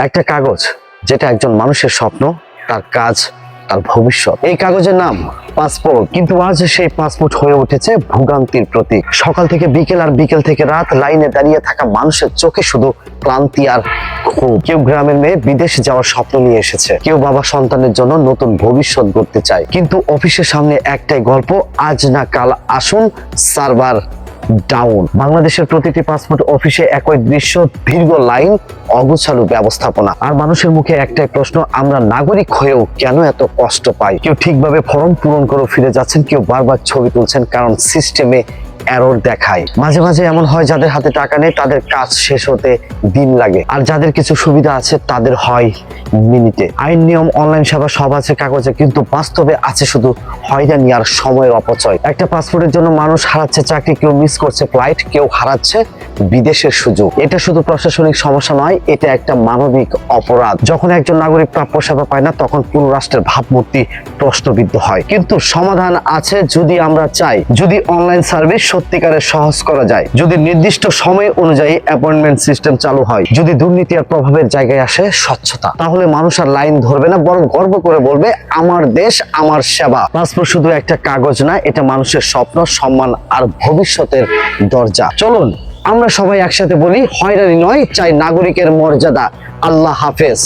একটা কাগজ যেটা একজন মানুষের স্বপ্ন, তার কাজ, তার ভবিষ্যৎ। এই কাগজের নাম পাসপোর্ট, কিন্তু আজ সেই পাসপোর্ট হয়ে উঠেছে ভোগান্তির প্রতীক। সকাল থেকে বিকেল আর বিকেল থেকে রাত লাইনে দাঁড়িয়ে থাকা মানুষের চোখে শুধু ক্লান্তি আর ক্ষোভ। কেউ গ্রামের মেয়ে বিদেশে যাওয়ার স্বপ্ন নিয়ে এসেছে, কেউ বাবা সন্তানের জন্য নতুন ভবিষ্যৎ গড়তে চায়। কিন্তু অফিসের সামনে একটাই গল্প, আজ না কাল আসুন, সার্ভার ডাউন। বাংলাদেশের প্রতিটি পাসপোর্ট অফিসে একই দৃশ্য, দীর্ঘ লাইন, অগোছালো ব্যবস্থাপনা, আর মানুষের মুখে একটাই প্রশ্ন, আমরা নাগরিক হয়েও কেন এত কষ্ট পাই? কেউ ঠিকভাবে ফর্ম পূরণ করে ফিরে যাচ্ছেন, কেউ বারবার ছবি তুলছেন কারণ সিস্টেমে এরর দেখায়। মাঝে মাঝে এমন হয় যাদের হাতে টাকা নেই তাদের কাজ শেষ হতে দিন লাগে, আর যাদের কিছু সুবিধা আছে তাদের হয় মিনিটে। আইন নিয়ম অনলাইন সেবা সব আছে কাগজে, কিন্তু বাস্তবে আছে শুধু হয়রানি আর সময়ের অপচয়। একটা পাসপোর্টের জন্য মানুষ হারাচ্ছে চাকরি, কেউ মিস করছে ফ্লাইট, কেউ হারাচ্ছে বিদেশের সুযোগ। এটা শুধু প্রশাসনিক সমস্যা নয়, এটা একটা মানবিক অপরাধ। যখন একজন নাগরিক প্রাপ্য সেবা পায় না তখন পুরো রাষ্ট্রের ভাবমূর্তি প্রশ্নবিদ্ধ হয়। কিন্তু সমাধান আছে যদি আমরা চাই, যদি অনলাইন সার্ভিস সত্যিকারের সহজ করা যায়, যদি নির্দিষ্ট সময় অনুযায়ী অ্যাপয়েন্টমেন্ট সিস্টেম চালু হয়, যদি দুর্নীতি আর প্রভাবের জায়গায় আসে স্বচ্ছতা, তাহলে মানুষ আর লাইন ধরবে না, বরং গর্ব করে বলবে আমার দেশ, আমার সেবা। পাসপোর্ট শুধু একটা কাগজ না, এটা মানুষের স্বপ্ন, সম্মান আর ভবিষ্যতের দরজা। চলুন আমরা সবাই একসাথে বলি, হয়রানি নয়, চাই নাগরিকের মর্যাদা। আল্লাহ হাফেজ।